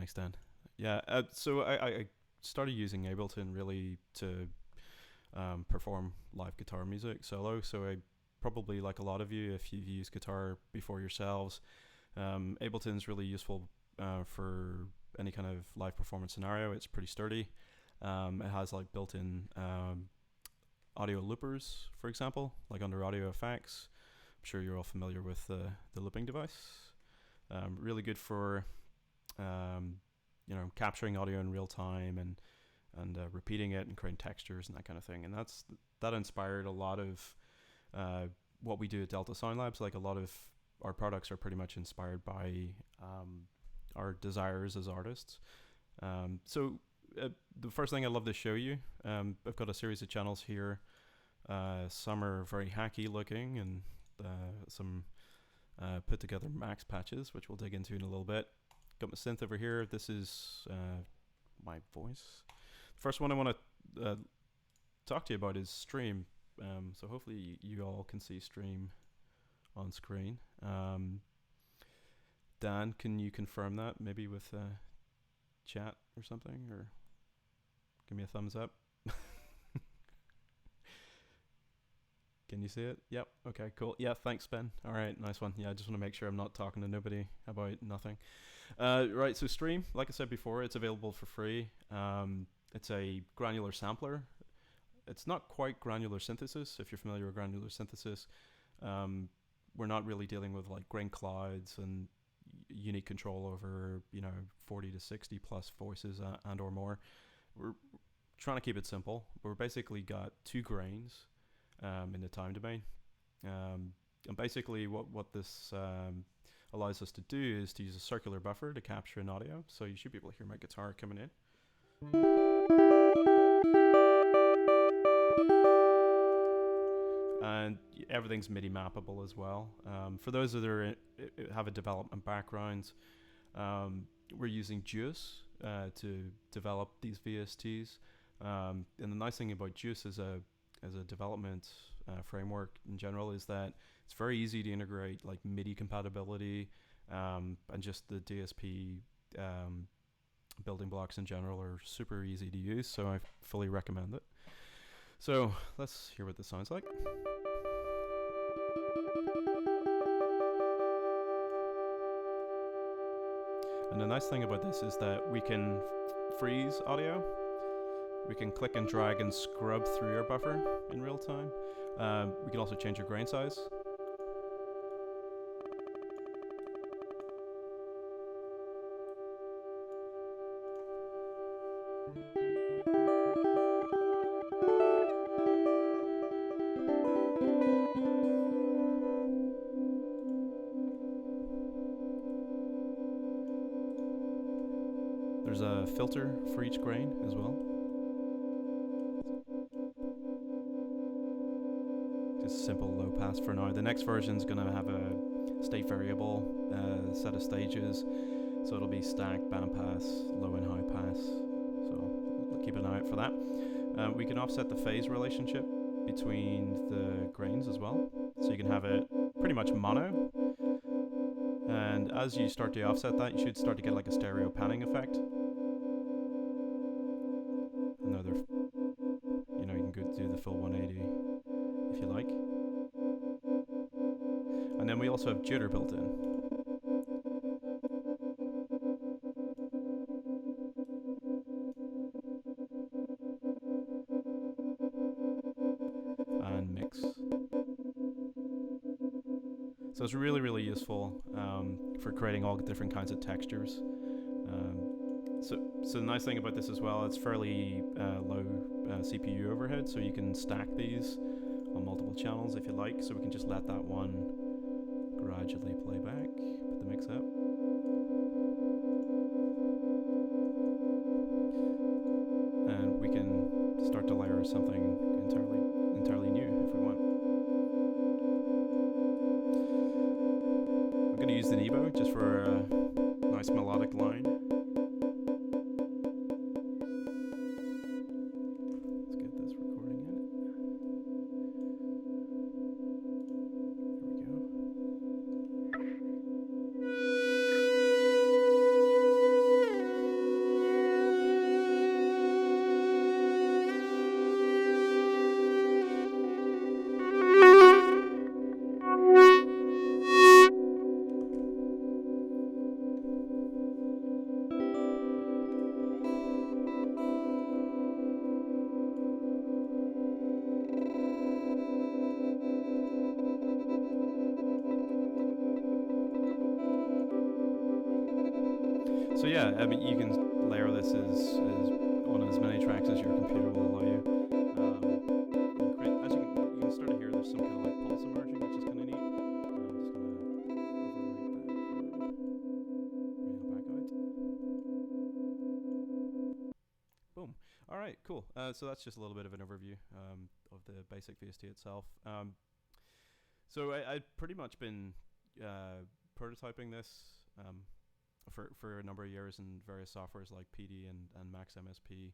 Thanks, Dan. Yeah, so I started using Ableton really to perform live guitar music solo. So I probably, like a lot of you, if you've used guitar before yourselves, Ableton's really useful for any kind of live performance scenario. It's pretty sturdy. It has like built-in audio loopers, for example, like under audio effects. I'm sure you're all familiar with the looping device. Really good for capturing audio in real time and repeating it and creating textures and that kind of thing. And that inspired a lot of what we do at Delta Sound Labs. Like a lot of our products are pretty much inspired by our desires as artists. So the first thing I'd love to show you, I've got a series of channels here. Some are very hacky looking, and some put together max patches, which we'll dig into in a little bit. Got my synth over here. This is my voice. The first one I want to talk to you about is Stream. So hopefully you all can see Stream on screen. Dan, can you confirm that maybe with chat or something, or give me a thumbs up? Can you see it? Yep. Okay, cool. Yeah, thanks, Ben. All right, nice one. Yeah, I just want to make sure I'm not talking to nobody about nothing. Right, so Stream, like I said before, it's available for free. It's a granular sampler. It's not quite granular synthesis, if you're familiar with granular synthesis. We're not really dealing with like grain clouds and unique control over 40 to 60 plus voices and or more. We're trying to keep it simple. We're basically got two grains in the time domain, and basically what this allows us to do is to use a circular buffer to capture an audio. So you should be able to hear my guitar coming in. And everything's MIDI mappable as well. For those that have a development background, we're using Juice to develop these VSTs. And the nice thing about Juice as a development framework in general is that it's very easy to integrate like MIDI compatibility, and just the DSP building blocks in general are super easy to use. So I fully recommend it. So let's hear what this sounds like. And the nice thing about this is that we can freeze audio. We can click and drag and scrub through our buffer in real time. We can also change our grain size. There's a filter for each grain as well. Just simple low pass for now. The next version is going to have a state variable set of stages. So it'll be stack, bandpass, low and high pass. So keep an eye out for that. We can offset the phase relationship between the grains as well. So you can have it pretty much mono. And as you start to offset that, you should start to get like a stereo panning effect. Another, you can go do the full 180 if you like. And then we also have jitter built in. And mix. So it's really, really useful for creating all different kinds of textures. So the nice thing about this as well, it's fairly low CPU overhead, so you can stack these on multiple channels if you like. So we can just let that one gradually play back, put the mix up. And we can start to layer something entirely new if we want. I'm going to use the Nebo just for a nice melodic line. Let's get this recording in. There we go. yeah, I mean, you can layer this as on as many tracks as your computer will allow you. You can create, as you can start to hear, there's some kind of like pulse emerging, which is kind of neat. I'm just gonna overwrite that, bring it back out. Boom. All right, cool. So that's just a little bit of an overview of the basic VST itself. So I'd pretty much been prototyping this for a number of years in various softwares like PD and Max MSP.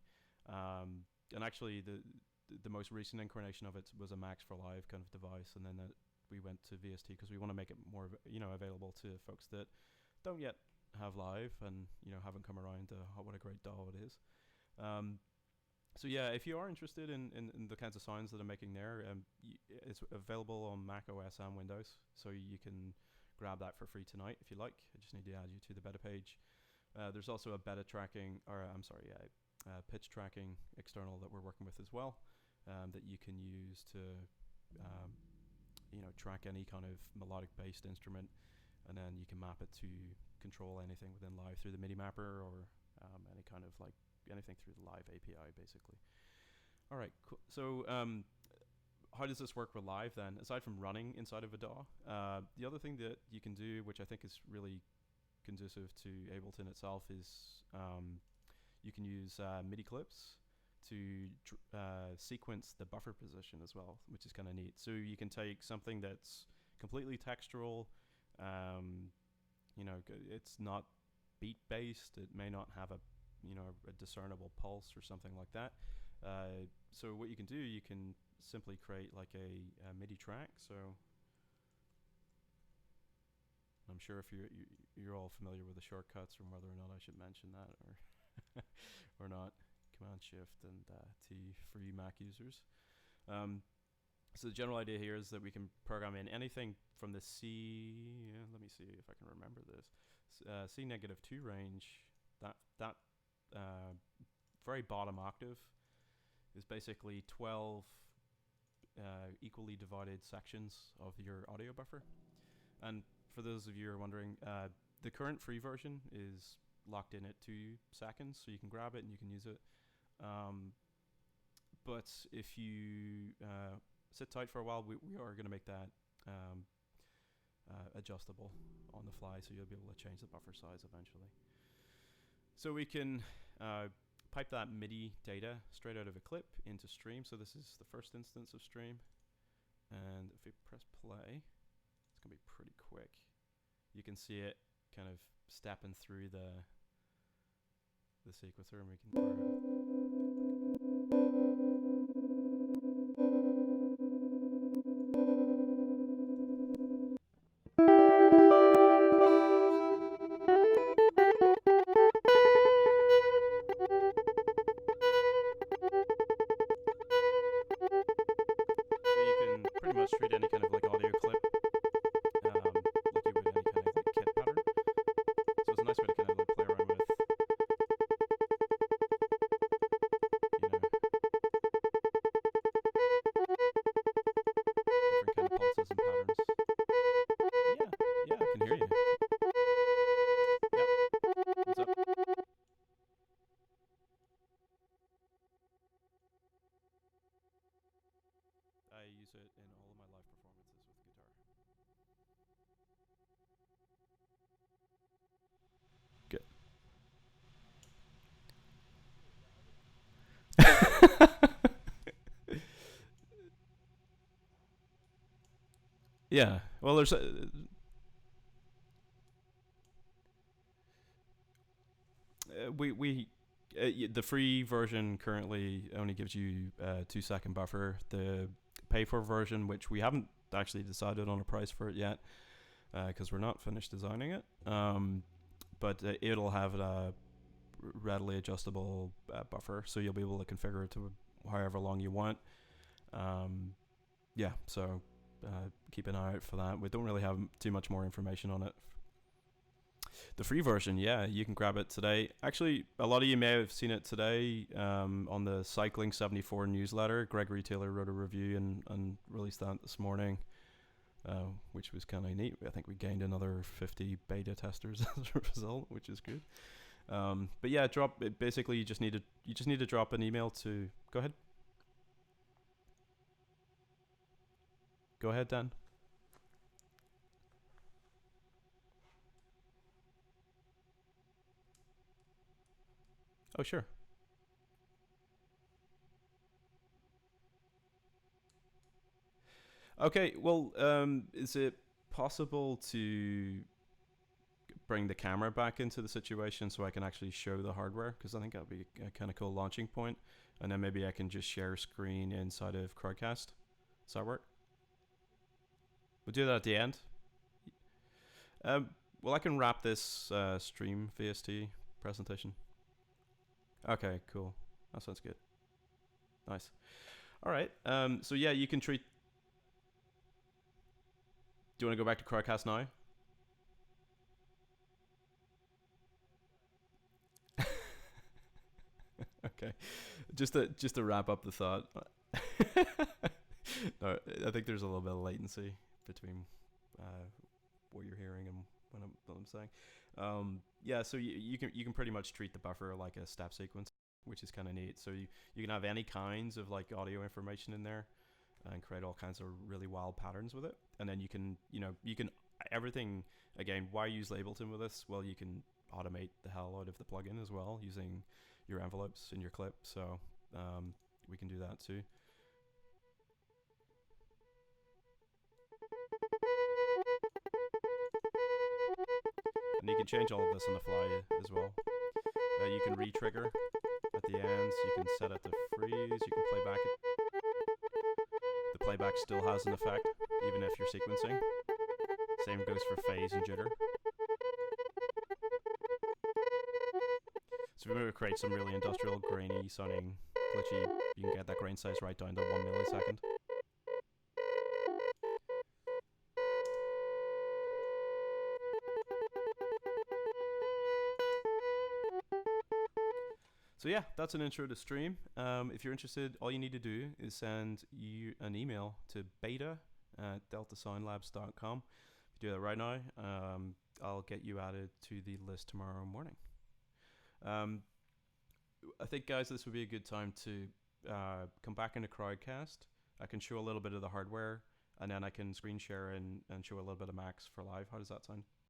And actually, the most recent incarnation of it was a Max for Live kind of device, and then we went to VST because we want to make it more available to folks that don't yet have live and haven't come around to what a great DAW it is. So yeah, if you are interested in the kinds of sounds that I'm making there, it's available on Mac OS and Windows, so you can grab that for free tonight if you like. I just need to add you to the beta page. There's also a beta tracking, pitch tracking external that we're working with as well, that you can use to track any kind of melodic-based instrument, and then you can map it to control anything within Live through the MIDI mapper or any kind of like anything through the Live API, basically. All right, cool. So how does this work with Live then? Aside from running inside of a DAW, the other thing that you can do, which I think is really conducive to Ableton itself, is you can use MIDI clips to sequence the buffer position as well, which is kind of neat. So you can take something that's completely textural, it's not beat based, it may not have a discernible pulse or something like that. So what you can do, you can simply create like a MIDI track. So I'm sure if you're all familiar with the shortcuts, or whether or not I should mention that or or not. Command Shift and T for you Mac users. So the general idea here is that we can program in anything from the C. Let me see if I can remember this. C-2 range. That very bottom octave is basically 12 equally divided sections of your audio buffer. And for those of you who are wondering, the current free version is locked in at 2 seconds, so you can grab it and you can use it. But if you sit tight for a while, we are going to make that adjustable on the fly, so you'll be able to change the buffer size eventually. So we can pipe that MIDI data straight out of a clip into Stream. So this is the first instance of Stream. And if we press play, it's going to be pretty quick. You can see it kind of stepping through the sequencer, and we can... pretty much treat any kind of like audio clip like you would any kind of like kit pattern. So it's a nice way to kind of like play around with different kind of pulses and patterns. Yeah, I can hear you. Yep. What's up? I use it in all of my live performances with guitar. Good. Yeah. Well, there's the free version currently only gives you a 2 second buffer. The pay for version, which we haven't actually decided on a price for it yet, because we're not finished designing it, but it'll have a readily adjustable buffer, so you'll be able to configure it to however long you want. So keep an eye out for that. We don't really have too much more information on it. The free version, yeah, you can grab it today. Actually, a lot of you may have seen it today on the Cycling 74 newsletter. Gregory Taylor wrote a review and released that this morning, which was kind of neat. I think we gained another 50 beta testers as a result, which is good. But yeah, drop. Basically, you just need to drop an email to. Go ahead. Go ahead, Dan. Oh, sure. Okay. Well, is it possible to bring the camera back into the situation so I can actually show the hardware? Because I think that'd be a kind of cool launching point, and then maybe I can just share screen inside of Crowdcast. Does that work? We'll do that at the end. Well, I can wrap this stream VST presentation. Okay, cool. That sounds good. Nice. All right. So yeah, you can treat. Do you want to go back to Crowdcast now? Okay. Just to wrap up the thought. No, I think there's a little bit of latency between uh, what you're hearing and what I'm saying. Yeah, so you can pretty much treat the buffer like a step sequence, which is kind of neat. So you can have any kinds of like audio information in there and create all kinds of really wild patterns with it. And then you can everything again. Why use Ableton with this? Well, you can automate the hell out of the plugin as well using your envelopes in your clip. So we can do that too. And you can change all of this on the fly as well. You can re-trigger at the ends. You can set it to freeze. You can play back it. The playback still has an effect, even if you're sequencing. Same goes for phase and jitter. So if we create some really industrial, grainy sounding glitchy, you can get that grain size right down to 1 millisecond. So yeah, that's an intro to Stream. If you're interested, all you need to do is send you an email to beta@deltasoundlabs.com. If you do that right now, I'll get you added to the list tomorrow morning. I think, guys, this would be a good time to come back into Crowdcast. I can show a little bit of the hardware, and then I can screen share and show a little bit of Max for live. How does that sound?